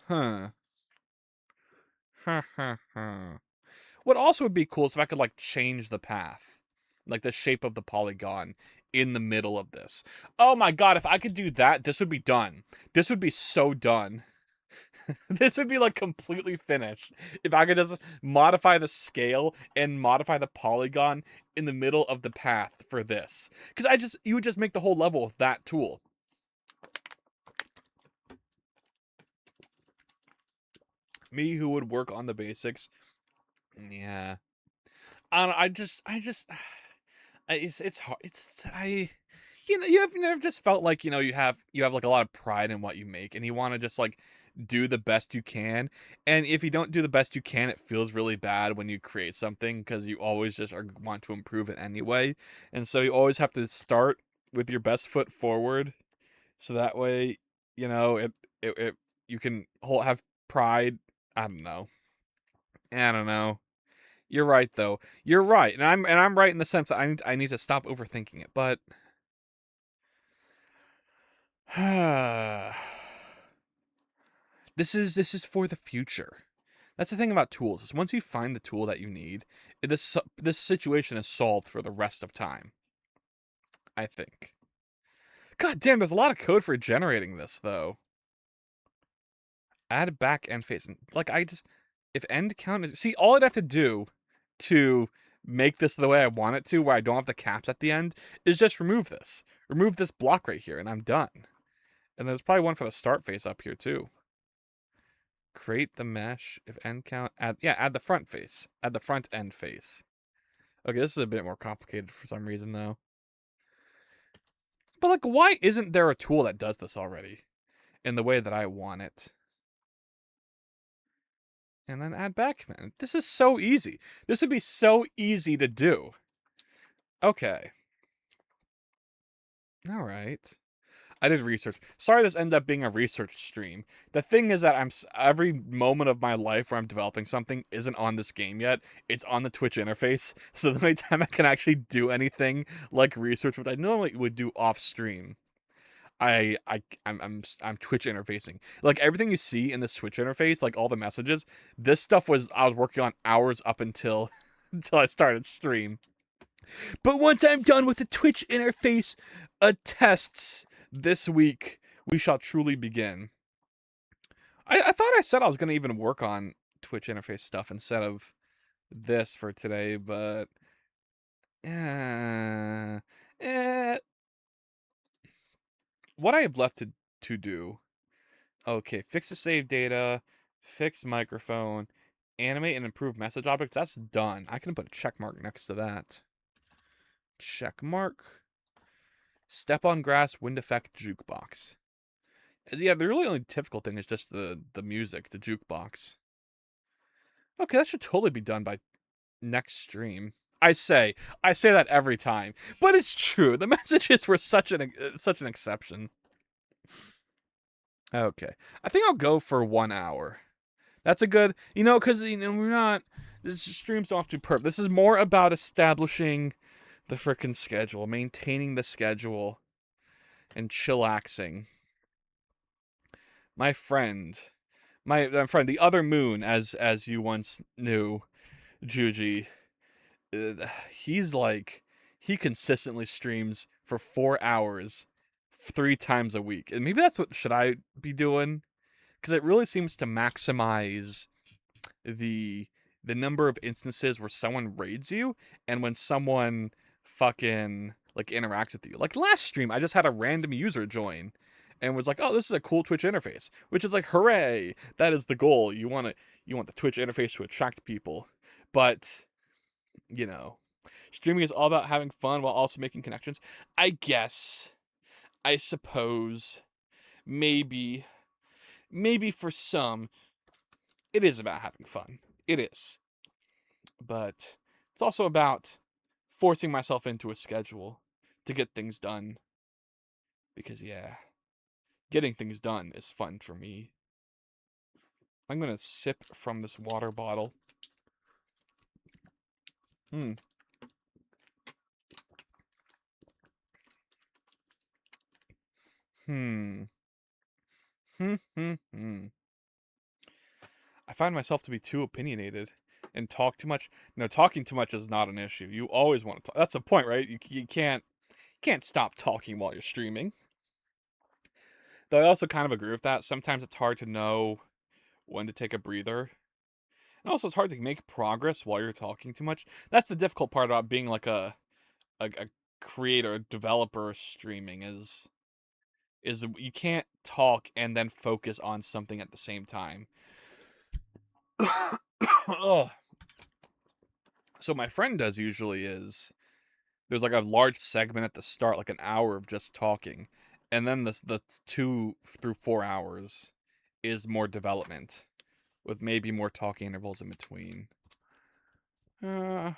Huh. What also would be cool is if I could like change the path, like the shape of the polygon in the middle of this. Oh my god, if I could do that, this would be done. This would be so done. This would be like completely finished if I could just modify the scale and modify the polygon in the middle of the path for this. Because you would just make the whole level with that tool. Me who would work on the basics. Yeah. I just it's hard. You've never just felt like, you have like a lot of pride in what you make and you want to just like do the best you can. And if you don't do the best you can, it feels really bad when you create something because you always just want to improve it anyway. And so you always have to start with your best foot forward. So that way, it you can have pride. I don't know. I don't know. You're right though. You're right. And I'm right in the sense that I need to stop overthinking it. But this is for the future. That's the thing about tools. Is once you find the tool that you need, this situation is solved for the rest of time. I think. God damn, there's a lot of code for generating this though. Add back end face. Like if end count is, see, all I'd have to do to make this the way I want it to, where I don't have the caps at the end, is just remove this. Remove this block right here, and I'm done. And there's probably one for the start face up here too. Create the mesh. If end count, add the front face. Add the front end face. Okay, this is a bit more complicated for some reason though. But like, why isn't there a tool that does this already in the way that I want it? And then add back command. This is so easy. This would be so easy to do. Okay. All right. I did research. Sorry, this ended up being a research stream. The thing is that every moment of my life where I'm developing something isn't on this game yet. It's on the Twitch interface. So the only time I can actually do anything like research, which I normally would do off stream, I'm Twitch interfacing. Like everything you see in this Twitch interface, like all the messages, this stuff I was working on hours up until I started stream. But once I'm done with the Twitch interface tests this week, we shall truly begin. I thought I said I was going to even work on Twitch interface stuff instead of this for today, but what I have left to do. Okay, fix the save data, fix microphone, animate and improve message objects. That's done. I can put a check mark next to that. Check mark. Step on grass, wind effect, jukebox. Yeah, the really only difficult thing is just the music, the jukebox. Okay, that should totally be done by next stream. I say that every time, but it's true. The messages were such an exception. Okay, I think I'll go for 1 hour. That's a good, because we're not. This stream's off to perp. This is more about establishing the frickin' schedule, maintaining the schedule, and chillaxing. My friend, my friend, the other Moon, as you once knew, Juji. He's like, he consistently streams for 4 hours, 3 times a week, and maybe that's what should I be doing, because it really seems to maximize the number of instances where someone raids you and when someone fucking like interacts with you. Like last stream, I just had a random user join and was like, "Oh, this is a cool Twitch interface," which is like, hooray! That is the goal. You want the Twitch interface to attract people, but you know, streaming is all about having fun while also making connections. I guess, I suppose, maybe for some, it is about having fun. It is. But it's also about forcing myself into a schedule to get things done. Because, yeah, getting things done is fun for me. I'm going to sip from this water bottle. Hmm. Hmm. I find myself to be too opinionated and talk too much. No, talking too much is not an issue. You always want to talk. That's the point, right? You can't stop talking while you're streaming. Though I also kind of agree with that. Sometimes it's hard to know when to take a breather. And also it's hard to make progress while you're talking too much. That's the difficult part about being like a creator, developer streaming is you can't talk and then focus on something at the same time. Ugh. So my friend does usually is there's like a large segment at the start, like an hour of just talking, and then the 2 through 4 hours is more development, with maybe more talking intervals in between. Yeah,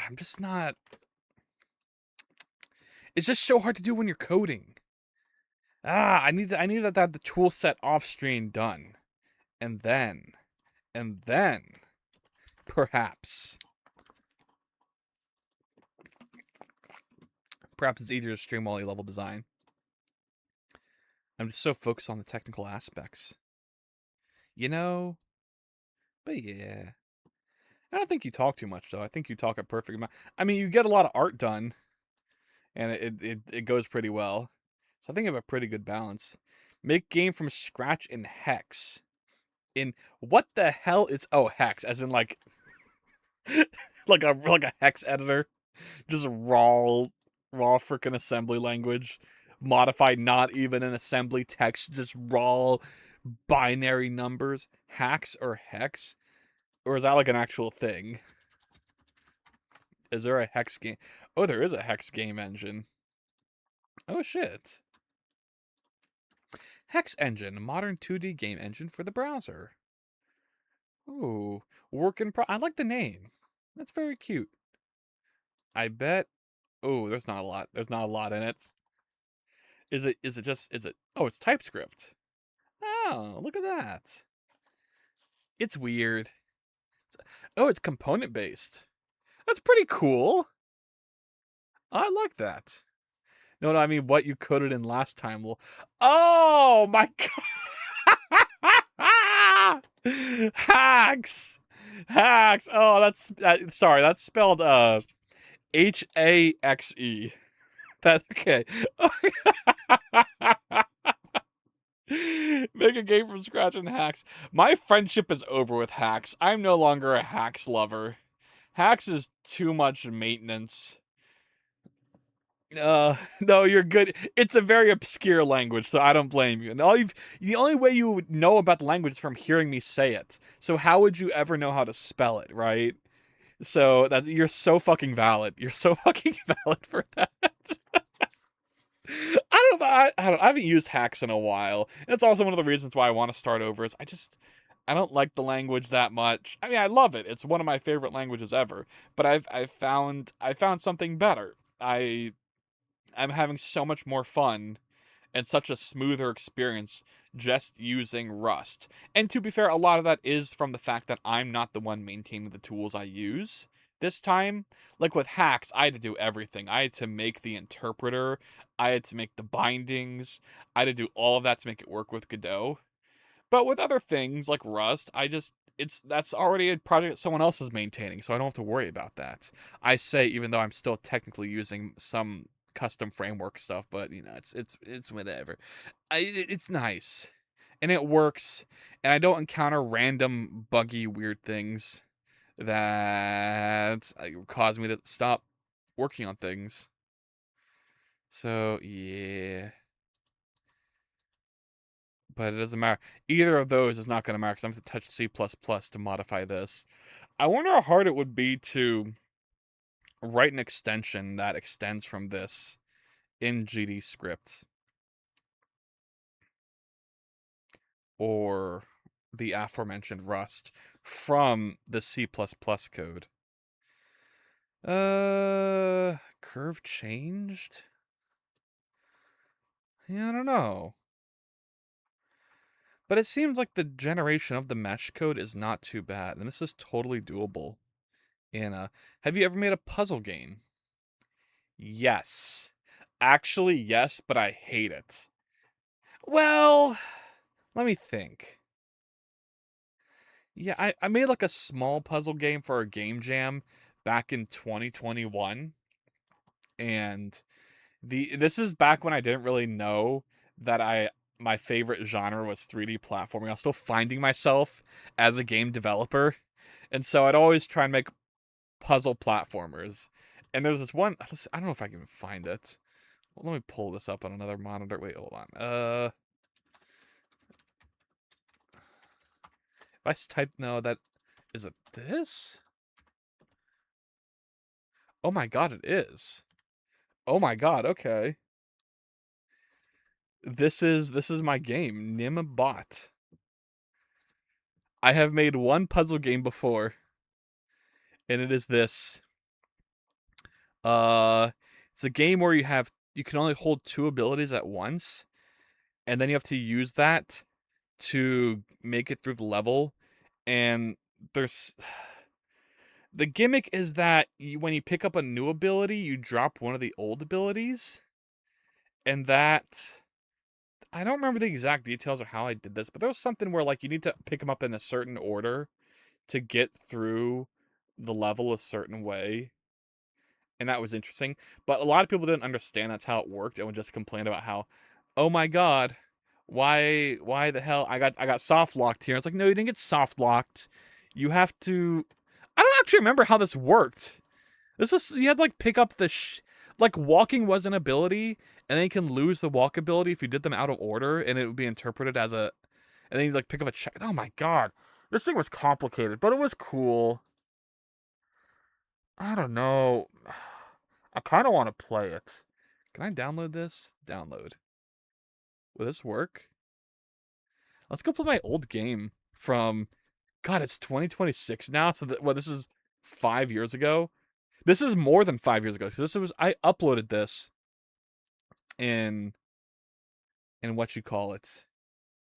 I'm just not. It's just so hard to do when you're coding. I need to have the tool set off stream done, and then perhaps it's easier to stream while you level design. I'm just so focused on the technical aspects. But yeah. I don't think you talk too much, though. I think you talk a perfect amount. I mean, you get a lot of art done, and it goes pretty well. So I think you have a pretty good balance. Make game from scratch in Hex. In what the hell is Hex? As in like like a hex editor, just raw freaking assembly language, modified not even an assembly text, just raw binary numbers. Hacks or hex, or is that like an actual thing? Is there a hex game? Oh, there is a hex game engine. Oh shit. Hex Engine, modern 2D game engine for the browser. Ooh, I like the name. That's very cute. I bet. Oh, there's not a lot. There's not a lot in it. Is it oh, it's TypeScript. Oh, look at that. It's weird. Oh, it's component based. That's pretty cool. I like that. No, I mean what you coded in last time will. Oh my god. Hacks. Oh, that's sorry. That's spelled Haxe. That's okay. Make a game from scratch in Hacks. My friendship is over with Hacks. I'm no longer a Hacks lover. Hacks is too much maintenance. No, you're good. It's a very obscure language, so I don't blame you. And the only way you would know about the language is from hearing me say it. So how would you ever know how to spell it, right? So that you're so fucking valid. You're so fucking valid for that. I don't know. I haven't used hacks in a while. And it's also one of the reasons why I want to start over. Is I don't like the language that much. I mean, I love it. It's one of my favorite languages ever. But I found something better. I'm having so much more fun and such a smoother experience just using Rust. And to be fair, a lot of that is from the fact that I'm not the one maintaining the tools I use this time. Like with hacks, I had to do everything. I had to make the interpreter, I had to make the bindings, I had to do all of that to make it work with Godot. But with other things like Rust, it's that's already a project that someone else is maintaining, so I don't have to worry about that. I say even though I'm still technically using some custom framework stuff, but it's whatever. It's nice and it works, and I don't encounter random buggy weird things that cause me to stop working on things. So yeah. But it doesn't matter. Either of those is not going to matter because I'm going to touch C++ to modify this. I wonder how hard it would be to write an extension that extends from this in GD script or the aforementioned Rust from the C++ code. Curve changed? Yeah, I don't know. But it seems like the generation of the mesh code is not too bad, and this is totally doable. And have you ever made a puzzle game? Yes. Actually, yes, but I hate it. Well, let me think. Yeah, I made like a small puzzle game for a game jam back in 2021. And this is back when I didn't really know that my favorite genre was 3D platforming. I was still finding myself as a game developer. And so I'd always try and make puzzle platformers. And there's this one, I don't know if I can find it. Well, let me pull this up on another monitor. Wait, hold on. If I type, no, that, is it this? Oh my god, it is. Oh my god, okay. This is my game, Nimbot. I have made one puzzle game before, and it is this. Uh, it's a game where you can only hold two abilities at once, and then you have to use that to make it through the level. And there's the gimmick is that when you pick up a new ability, you drop one of the old abilities, and that I don't remember the exact details of how I did this, but there was something where like you need to pick them up in a certain order to get through the level a certain way, and that was interesting. But a lot of people didn't understand that's how it worked and would just complain about how, oh my god, why the hell I got soft locked here. It's like, no, you didn't get soft locked. You have to. I don't actually remember how this worked. This was you had to, like pick up like walking was an ability, and then you can lose the walk ability if you did them out of order, and it would be interpreted as a, and then you like pick up a check. Oh my god, this thing was complicated, but it was cool. I don't know. I kind of want to play it. Can I download this? Download. Will this work? Let's go play my old game from. God, it's 2026 now. So that this is 5 years ago. This is more than 5 years ago. So this was I uploaded this in what you call it,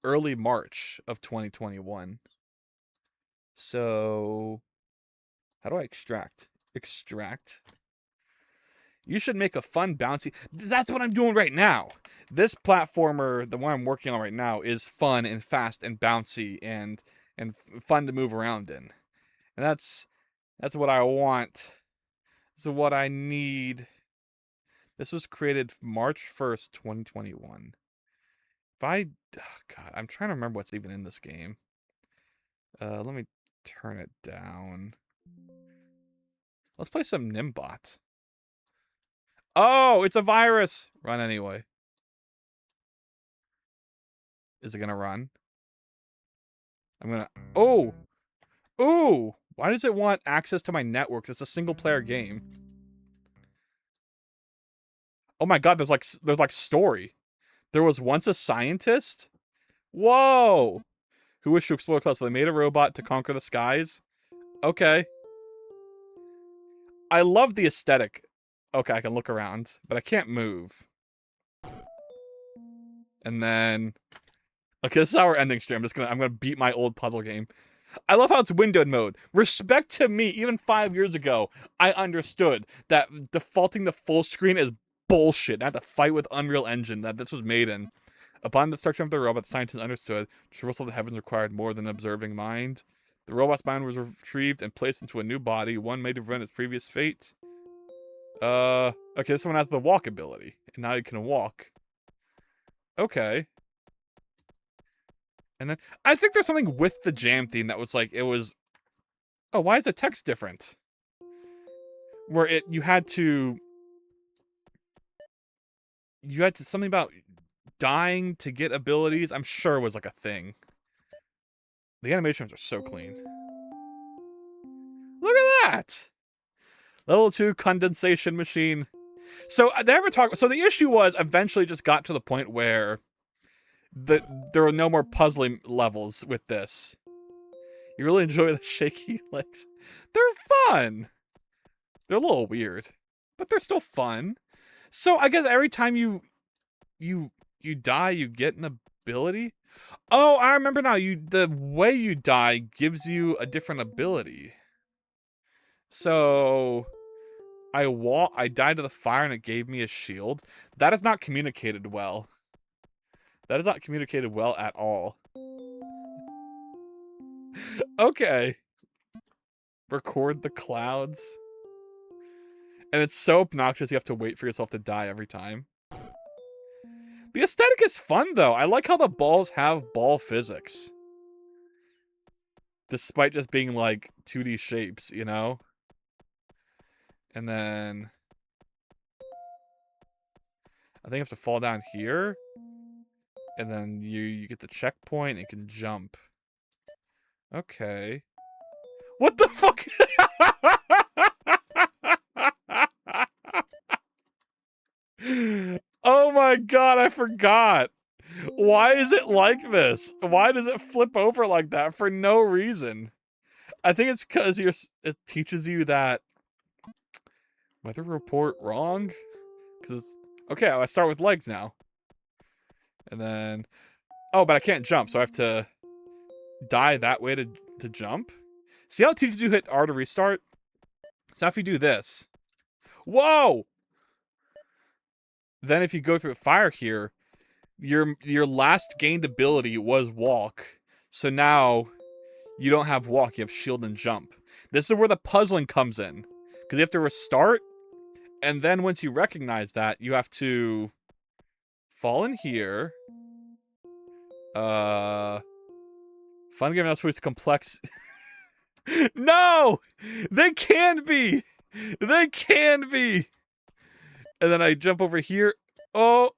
early March of 2021. So how do I extract? Extract. You should make a fun bouncy. That's what I'm doing right now. This platformer, the one I'm working on right now, is fun and fast and bouncy and fun to move around in. And that's what I want. This is what I need. This was created March 1st, 2021. If I, oh God, I'm trying to remember what's even in this game. Let me turn it down. Let's play some Nimbot. Oh, it's a virus. Run anyway. Is it gonna run? I'm gonna. Oh, ooh. Why does it want access to my network? It's a single player game. Oh my god, there's like story. There was once a scientist. Whoa! Who wished to explore the clouds, so they made a robot to conquer the skies. Okay. I love the aesthetic. Okay, I can look around, but I can't move. And then, okay, this is our ending stream. I'm gonna beat my old puzzle game. I love how it's windowed mode. Respect to me, even 5 years ago, I understood that defaulting to full screen is bullshit. I had to fight with Unreal Engine that this was made in. Upon the destruction of the robot, scientists understood traversal of the heavens required more than an observing mind. The robot's mind was retrieved and placed into a new body, one made to prevent its previous fate. Okay, this one has the walk ability, and now you can walk. Okay. And then, I think there's something with the jam theme that was like, it was... Oh, why is the text different? Where you had to... something about dying to get abilities, I'm sure was like a thing. The animations are so clean. Look at that! Level 2 condensation machine. So, they ever talk... So the issue was, eventually just got to the point where there are no more puzzling levels with this. You really enjoy the shaky legs? They're fun! They're a little weird, but they're still fun. So I guess every time you die, you get an ability? Oh, I remember now. The way you die gives you a different ability. So I died to the fire and it gave me a shield. That is not communicated well. That is not communicated well at all. Okay. Record the clouds. And it's so obnoxious you have to wait for yourself to die every time. The aesthetic is fun, though. I like how the balls have ball physics. Despite just being, like, 2D shapes, you know? And then... I think you have to fall down here. And then you get the checkpoint and can jump. Okay. What the fuck? Oh my god, I forgot. Why is it like this? Why does it flip over like that for no reason? I think it's because it teaches you that weather report wrong. Because okay, I start with legs now, and then but I can't jump, so I have to die that way to jump. See how it teaches you hit R to restart? So if you do this, whoa! Then if you go through the fire here, your last gained ability was walk. So now you don't have walk, you have shield and jump. This is where the puzzling comes in. Because you have to restart, and then once you recognize that, you have to fall in here. Fun game now supposed complex. No! They can be! They can be! And then I jump over here. Oh!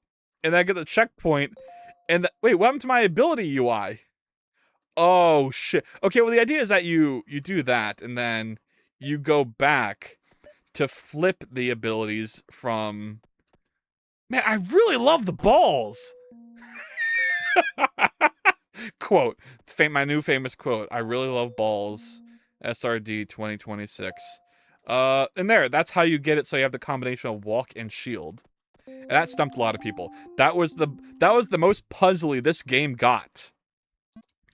And then I get the checkpoint. And wait, what happened to my ability UI? Oh, shit. Okay, well, the idea is that you do that, and then you go back to flip the abilities from... Man, I really love the balls! Quote. My new famous quote. I really love balls. SRD 2026. And that's how you get it, so you have the combination of walk and shield. And that stumped a lot of people. That was the most puzzly this game got.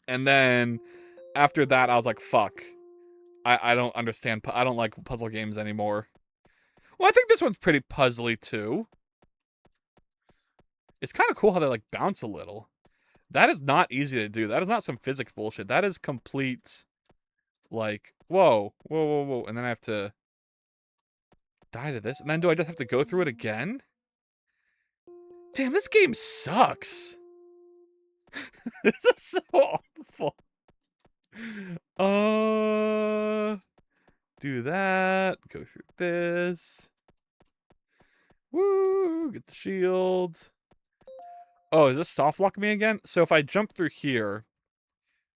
And then after that, I was like, fuck. I don't understand. I don't like puzzle games anymore. Well, I think this one's pretty puzzly too. It's kind of cool how they like bounce a little. That is not easy to do. That is not some physics bullshit. That is complete, like, whoa, whoa, whoa, whoa. And then I have to die to this. And then do I just have to go through it again? Damn, this game sucks. This is so awful. Do that. Go through this. Woo! Get the shield. Oh, is this soft lock me again? So if I jump through here,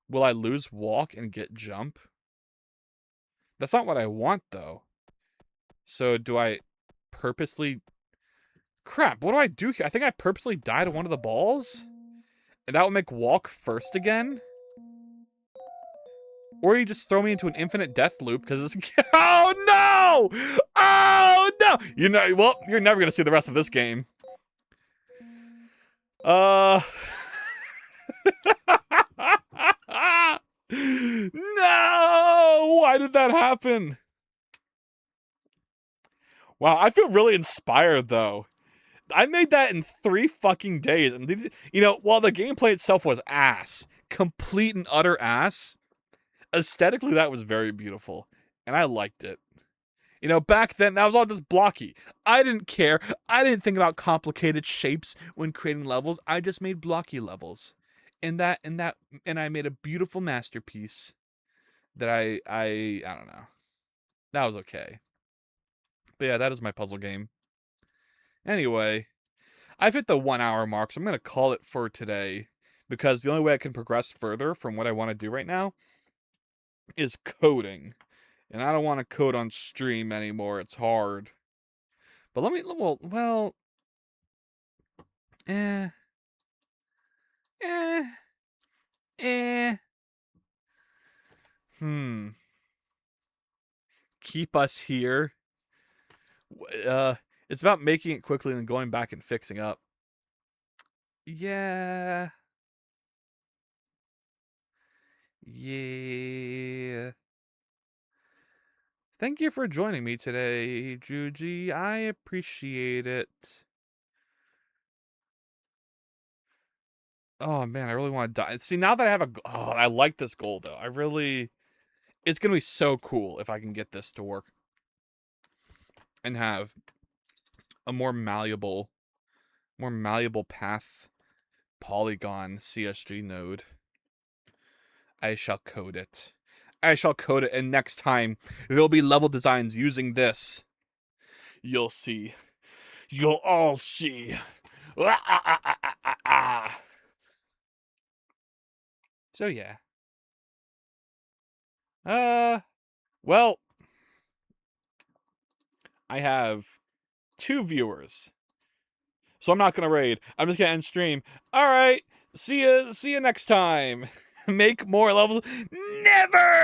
will I lose walk and get jump? That's not what I want, though. So do I purposely... Crap, what do I do here? I think I purposely died to one of the balls? And that would make walk first again? Or you just throw me into an infinite death loop because it's... Oh, no! Oh, no! You know, well, you're never going to see the rest of this game. No! Why did that happen? Wow, I feel really inspired, though. I made that in 3 fucking days. And, you know, while the gameplay itself was ass, complete and utter ass, aesthetically, that was very beautiful. And I liked it. You know, back then, that was all just blocky. I didn't care. I didn't think about complicated shapes when creating levels. I just made blocky levels. And I made a beautiful masterpiece that I don't know. That was okay. But yeah, that is my puzzle game. Anyway, I've hit the 1 hour mark, so I'm going to call it for today. Because the only way I can progress further from what I want to do right now is coding. And I don't want to code on stream anymore. It's hard. But let me, well, eh, eh, eh. Keep us here. It's about making it quickly and going back and fixing up. Yeah. Yeah. Thank you for joining me today, Juji. I appreciate it. Oh man, I really want to die. See, now that I have I like this goal though. It's gonna be so cool if I can get this to work and have a more malleable path polygon CSG node. I shall code it. And next time there'll be level designs using this. You'll see. You'll all see. So yeah. Well, I have 2 viewers. So I'm not gonna raid. I'm just gonna end stream. Alright. See ya next time. Make more levels. Never!